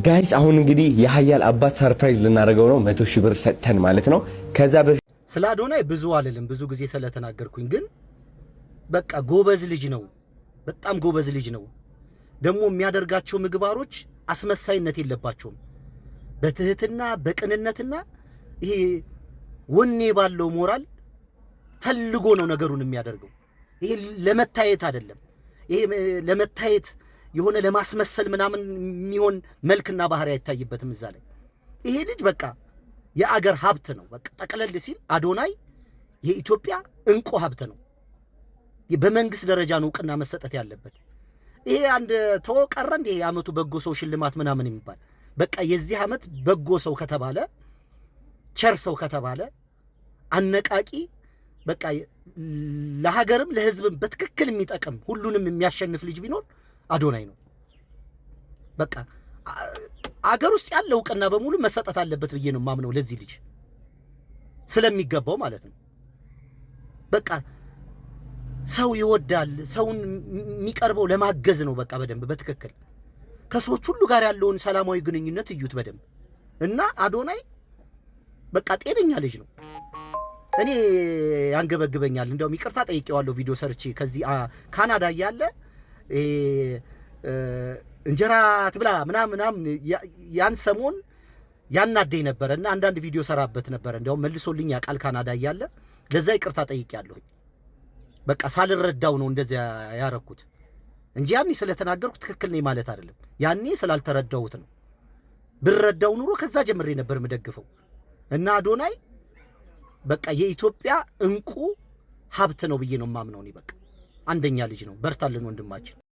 ጋይስ አሁን እንግዲህ የሀያል አባት ሰርፕራይዝ ልናደርገው ነው 100,000 ብር ሰጥተን ማለት ነው። ከዛ በፊት ስለ አዶናይ ብዙ አልልም ብዙ ጊዜ ስለተናገርኩኝ፣ ግን በቃ ጎበዝ ልጅ ነው፣ በጣም ጎበዝ ልጅ ነው። ደግሞ የሚያደርጋቸው ምግባሮች አስመሳይነት የለባቸውም። በትህትና በቅንነትና ይሄ ወኔ ባለው ሞራል ፈልጎ ነው ነገሩን የሚያደርገው። ይሄ ለመታየት አይደለም። ይሄ ለመታየት የሆነ ለማስመሰል ምናምን የሚሆን መልክና ባህሪ አይታይበትም እዛ ላይ። ይሄ ልጅ በቃ የአገር ሀብት ነው። በቃ ጠቅለል ሲል አዶናይ የኢትዮጵያ እንቁ ሀብት ነው። በመንግስት ደረጃ ነው እውቅና መሰጠት ያለበት። ይሄ አንድ ተወቀረ እንደ የዓመቱ በጎ ሰው ሽልማት ምናምን የሚባል በቃ የዚህ ዓመት በጎ ሰው ከተባለ ቸር ሰው ከተባለ አነቃቂ በቃ ለሀገርም ለህዝብም በትክክል የሚጠቅም ሁሉንም የሚያሸንፍ ልጅ ቢኖር አዶናይ ነው። በቃ አገር ውስጥ ያለው እውቅና በሙሉ መሰጠት አለበት ብዬ ነው ማምነው ለዚህ ልጅ ስለሚገባው ማለት ነው። በቃ ሰው ይወዳል፣ ሰውን የሚቀርበው ለማገዝ ነው። በቃ በደንብ በትክክል ከሰዎች ሁሉ ጋር ያለውን ሰላማዊ ግንኙነት እዩት በደንብ እና አዶናይ በቃ ጤነኛ ልጅ ነው። እኔ ያንገበግበኛል። እንደውም ይቅርታ ጠይቄዋለሁ ቪዲዮ ሰርቼ ከዚህ ካናዳ ያለ እንጀራ ትብላ ምናምን ያን ሰሞን ያናደኝ ነበር እና አንዳንድ ቪዲዮ ሰራበት ነበር። እንደውም መልሶልኝ ያቃል ካናዳ ያለ ለዛ ይቅርታ ጠይቄያለሁ። በቃ ሳልረዳው ነው እንደዚያ ያረኩት እንጂ ያኔ ስለተናገርኩ ትክክል ነኝ ማለት አይደለም። ያኔ ስላልተረዳሁት ነው። ብረዳው ኑሮ ከዛ ጀምሬ ነበር የምደግፈው እና አዶናይ በቃ የኢትዮጵያ እንቁ ሀብት ነው ብዬ ነው ማምነው። በቃ አንደኛ ልጅ ነው። በርታልን ወንድማችን።